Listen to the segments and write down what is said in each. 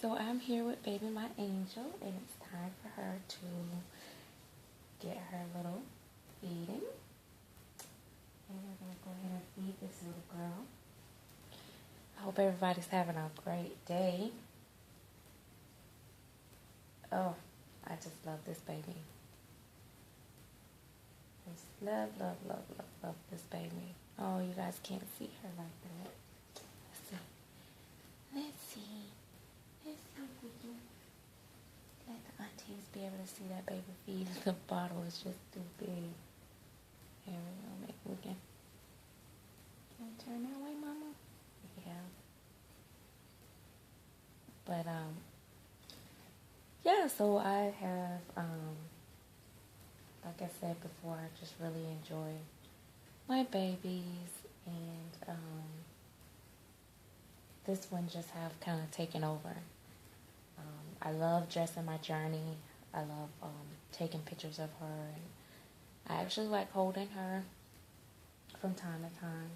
So I'm here with baby my angel, and it's time for her to get her little feeding. And we're going to go ahead and feed this little girl. I hope everybody's having a great day. Oh, I just love this baby. Just love, love, love, love, love this baby. Oh, you guys can't see her like that. Let's see. Let's see. Let's see if we can let the aunties be able to see that baby feed. The bottle is just too big. There we go. Maybe we can turn that way, mama. Yeah. But yeah. So I have like I said before, I just really enjoy my babies, and this one just have kind of taken over. I love dressing my journey. I love taking pictures of her, and I actually like holding her from time to time.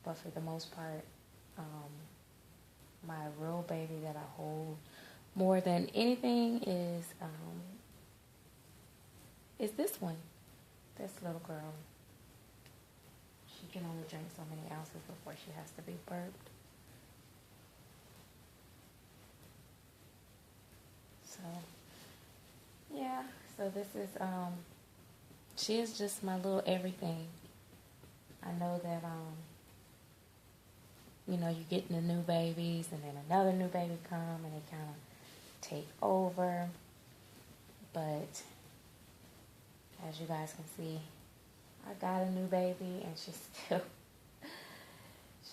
But for the most part, my real baby that I hold more than anything is this one, this little girl. She can only drink so many ounces before she has to be burped. So, yeah, so this is, she is just my little everything. I know that, you know, you get the new babies and then another new baby come and they kind of take over. But as you guys can see, I got a new baby and she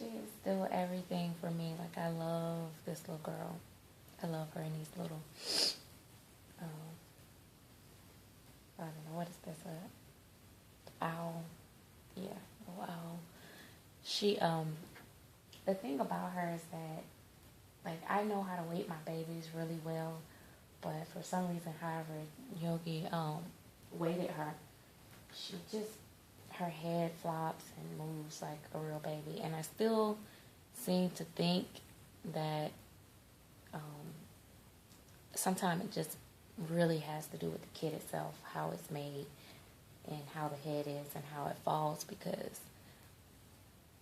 is still everything for me. Like, I love this little girl. I love her and these little, I don't know, what is this, owl? Yeah, little owl. She, the thing about her is that, like, I know how to weight my babies really well, but for some reason, however, Yogi, weighted her, she just, her head flops and moves like a real baby. And I still seem to think that sometimes it just really has to do with the kid itself, how it's made and how the head is and how it falls, because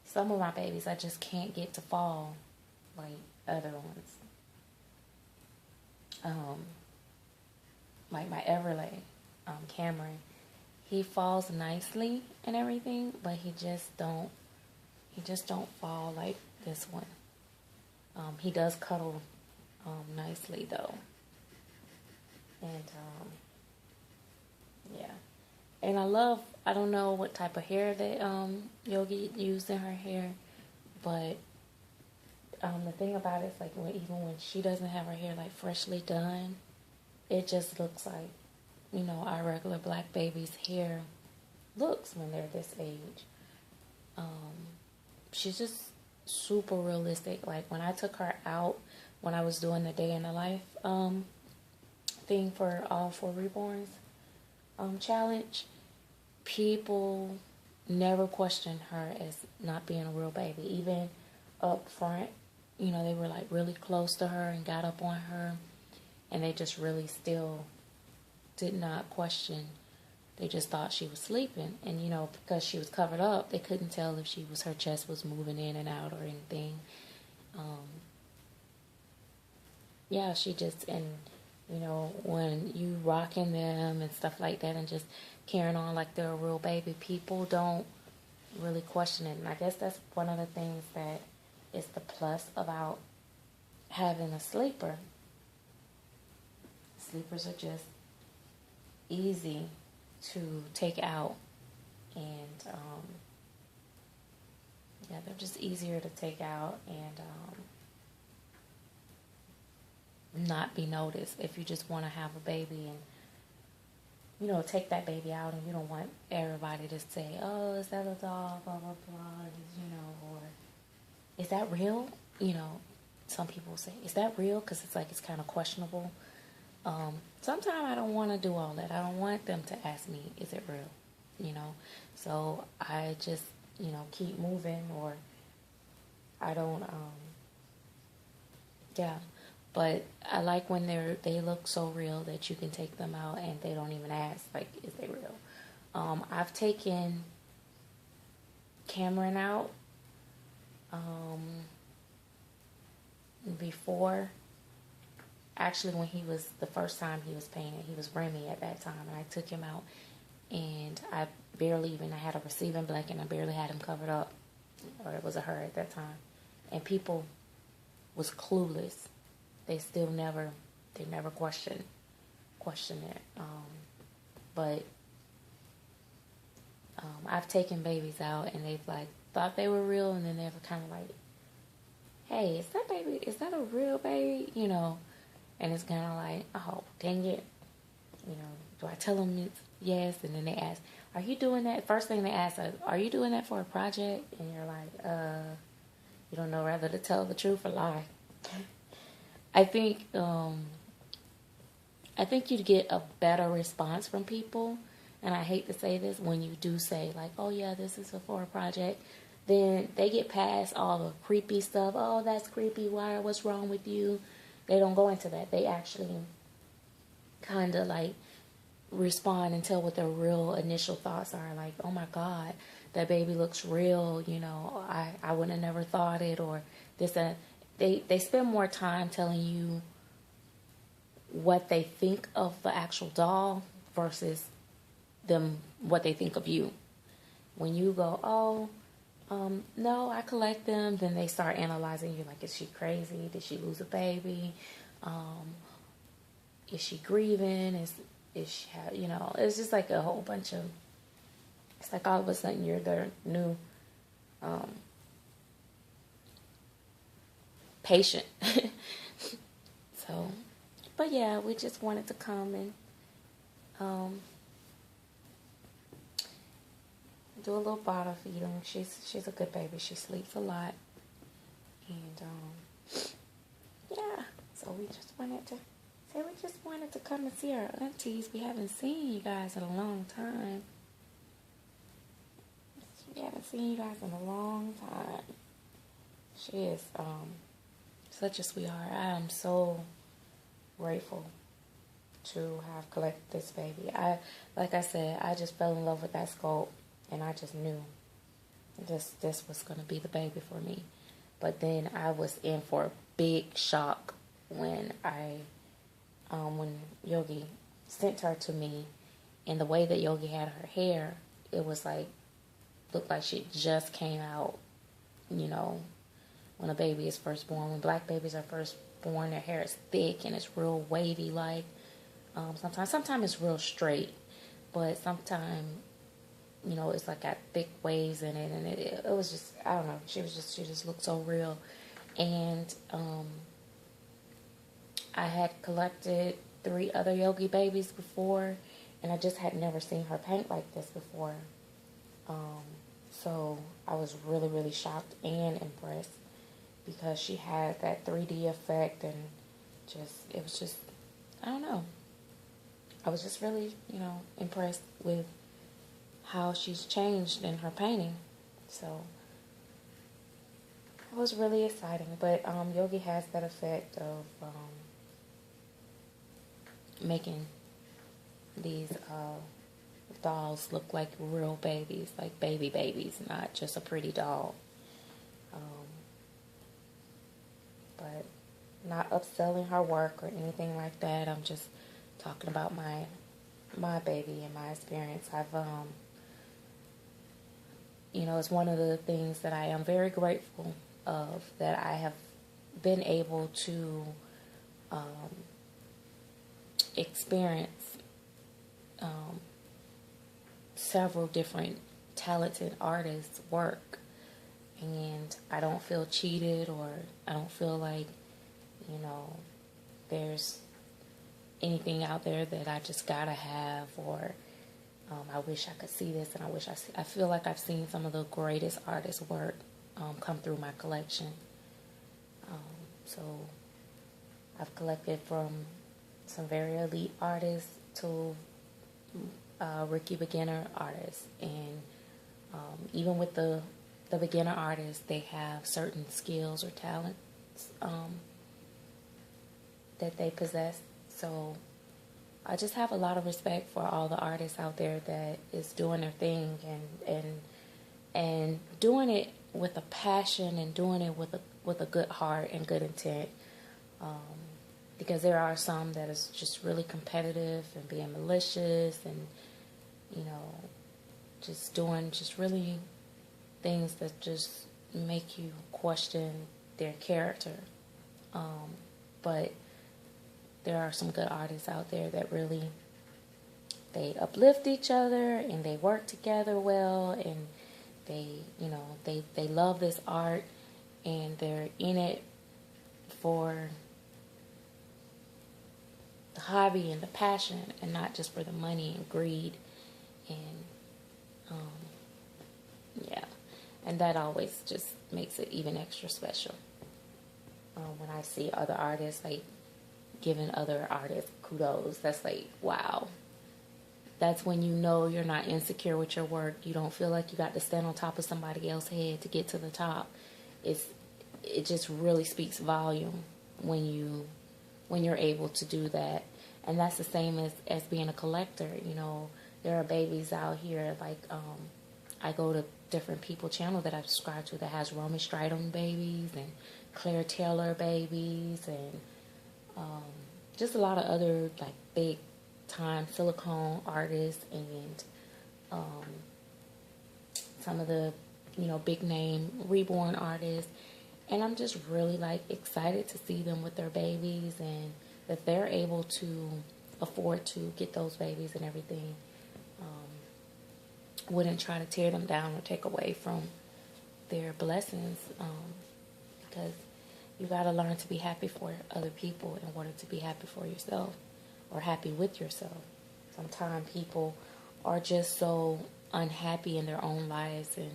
some of my babies I just can't get to fall like other ones. Like my Everlay, Cameron, he falls nicely and everything, but he just don't fall like this one. He does cuddle nicely though. And yeah. And I don't know what type of hair that Yogi used in her hair, but the thing about it is, like, even when she doesn't have her hair like freshly done, it just looks like, you know, our regular black baby's hair looks when they're this age. She's just super realistic. Like, when I took her out, when I was doing the day in the life thing for all 4 reborns challenge, people never questioned her as not being a real baby. Even up front, you know, they were like really close to her and got up on her, and they just really still did not question. They just thought she was sleeping, and you know, because she was covered up, they couldn't tell if her chest was moving in and out or anything. Yeah, she just, and you know, when you rocking them and stuff like that and just carrying on like they're a real baby, people don't really question it. And I guess that's one of the things that is the plus about having a sleeper. Sleepers are just easy to take out, and yeah, they're just easier to take out and not be noticed. If you just want to have a baby and, you know, take that baby out and you don't want everybody to say, oh, is that a dog, blah, blah, blah, you know, or is that real? You know, some people say, is that real? Because it's like, it's kind of questionable. Sometimes I don't want to do all that. I don't want them to ask me, is it real? You know, so I just, you know, keep moving, or I don't, yeah. But I like when they look so real that you can take them out and they don't even ask, like, is they real? I've taken Cameron out before. Actually, when he was, the first time he was painted, he was Remy at that time, and I took him out, and I had a receiving blanket, and I barely had him covered up, or it was a her at that time, and people was clueless. They never questioned it. But I've taken babies out, and they've like thought they were real, and then they were kind of like, hey, is that a real baby? You know, and it's kind of like, oh, dang it. You know, do I tell them it's yes? And then they ask, are you doing that? First thing they ask us, are you doing that for a project? And you're like, you don't know whether to tell the truth or lie. I think you'd get a better response from people, and I hate to say this, when you do say like, oh yeah, this is for a project, then they get past all the creepy stuff. Oh, that's creepy. What's wrong with you? They don't go into that. They actually kind of like respond and tell what their real initial thoughts are. Like, oh my God, that baby looks real. You know, I would have never thought it, or this. They spend more time telling you what they think of the actual doll versus them what they think of you. When you go, oh, no, I collect them, then they start analyzing you like, is she crazy? Did she lose a baby? Is she grieving? Is she, you know, it's just like a whole bunch of, it's like all of a sudden you're their new patient. So, but yeah, we just wanted to come and do a little bottle feeding. She's a good baby. She sleeps a lot, and yeah. So we just wanted to come and see our aunties. We haven't seen you guys in a long time. We haven't seen you guys in a long time. She is such a sweetheart. I am so grateful to have collected this baby. Like I said, I just fell in love with that sculpt, and I just knew this was going to be the baby for me. But then I was in for a big shock when when Yogi sent her to me, and the way that Yogi had her hair, it was like, looked like she just came out, you know, when a baby is first born. When black babies are first born, their hair is thick and it's real wavy, like sometimes it's real straight, but sometimes, you know, it's like got thick waves in it, and it was just, I don't know, she just looked so real. And I had collected 3 other Yogi babies before, and I just had never seen her paint like this before. So I was really, really shocked and impressed, because she had that 3D effect, and it was just, I don't know. I was just really, you know, impressed with how she's changed in her painting. So it was really exciting. But Yogi has that effect of making these dolls look like real babies, like babies, not just a pretty doll. But not upselling her work or anything like that. I'm just talking about my baby and my experience. I've you know, it's one of the things that I am very grateful of, that I have been able to experience several different talented artists' work, and I don't feel cheated, or I don't feel like, you know, there's anything out there that I just gotta have, or I wish I could see this, and I feel like I've seen some of the greatest artists' work come through my collection. So I've collected from some very elite artists to rookie beginner artists, and even with the beginner artists, they have certain skills or talents that they possess. So I just have a lot of respect for all the artists out there that is doing their thing and doing it with a passion and doing it with a good heart and good intent. Because there are some that is just really competitive and being malicious and, you know, just doing just really things that just make you question their character. But there are some good artists out there that really, they uplift each other and they work together well, and they, you know, they love this art and they're in it for the hobby and the passion and not just for the money and greed. And yeah, and that always just makes it even extra special when I see other artists like giving other artists kudos. That's like, wow. That's when you know you're not insecure with your work. You don't feel like you got to stand on top of somebody else's head to get to the top. It just really speaks volume when you're able to do that. And that's the same as being a collector. You know, there are babies out here, like I go to different people channel that I subscribe to that has Romy Stridham babies and Claire Taylor babies and just a lot of other like big time silicone artists and some of the, you know, big name reborn artists. And I'm just really like excited to see them with their babies and that they're able to afford to get those babies and everything. Wouldn't try to tear them down or take away from their blessings, because you got to learn to be happy for other people in order to be happy for yourself or happy with yourself. Sometimes people are just so unhappy in their own lives and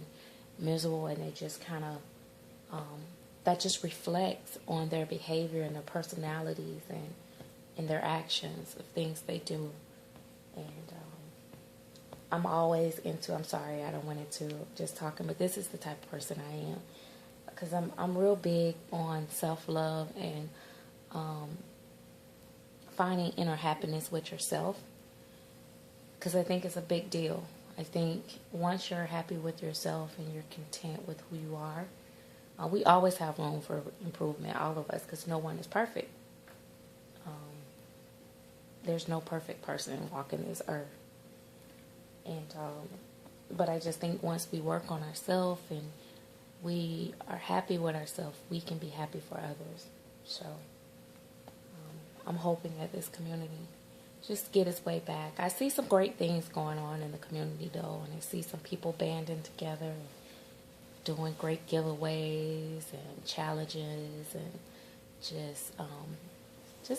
miserable, and they just kind of that just reflects on their behavior and their personalities and their actions of things they do. And I'm always into, I'm sorry, I don't want it to just talking, but this is the type of person I am. Because I'm real big on self-love and finding inner happiness with yourself. Because I think it's a big deal. I think once you're happy with yourself and you're content with who you are, we always have room for improvement, all of us, because no one is perfect. There's no perfect person walking this earth. And but I just think once we work on ourselves and we are happy with ourselves, we can be happy for others. So I'm hoping that this community just get its way back. I see some great things going on in the community though, and I see some people banding together and doing great giveaways and challenges and just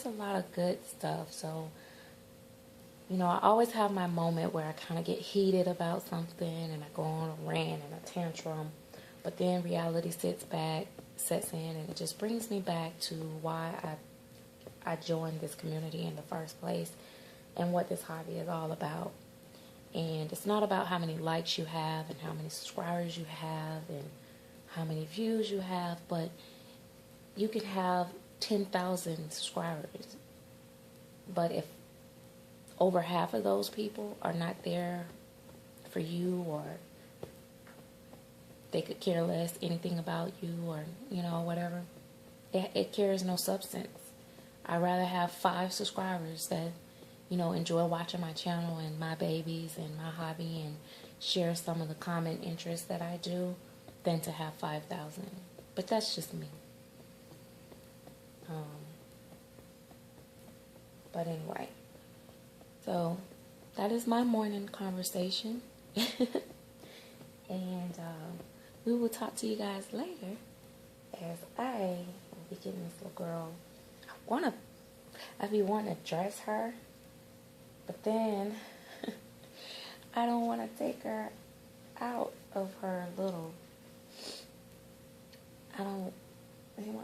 a lot of good stuff. So, you know, I always have my moment where I kind of get heated about something and I go on a rant and a tantrum. But then reality sets in, and it just brings me back to why I joined this community in the first place and what this hobby is all about. And it's not about how many likes you have and how many subscribers you have and how many views you have, but you can have 10,000 subscribers. But if over half of those people are not there for you, or they could care less anything about you, or, you know, whatever, it carries no substance. I'd rather have 5 subscribers that, you know, enjoy watching my channel and my babies and my hobby and share some of the common interests that I do than to have 5,000. But that's just me. But anyway, so that is my morning conversation. And we will talk to you guys later as I will be getting this little girl. I be wanting to dress her, but then I don't want to take her out of her little, I want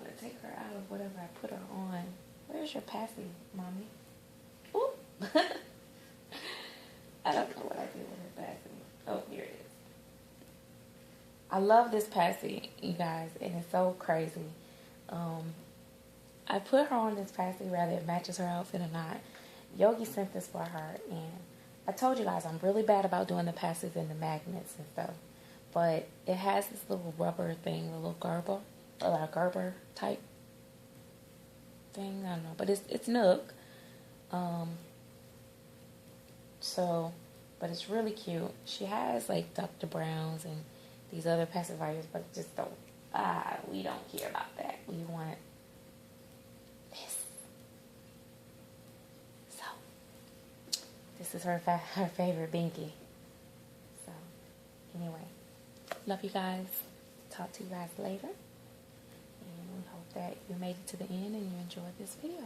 to take her out of whatever I put her on. Where's your passy, mommy? Oop. I don't know what I did with her passy. Oh, here it is. I love this passy, you guys, and it's so crazy. I put her on this patsy whether it matches her outfit or not. Yogi sent this for her, and I told you guys I'm really bad about doing the patsies and the magnets and stuff. But it has this little rubber thing, a little Gerber, or like a Gerber type thing. I don't know, but it's Nook. But it's really cute. She has like Dr. Brown's and these other pacifiers, but just don't. We don't care about that. We want this. So this is her favorite binky. So anyway, love you guys. Talk to you guys later. And we hope that you made it to the end and you enjoyed this video.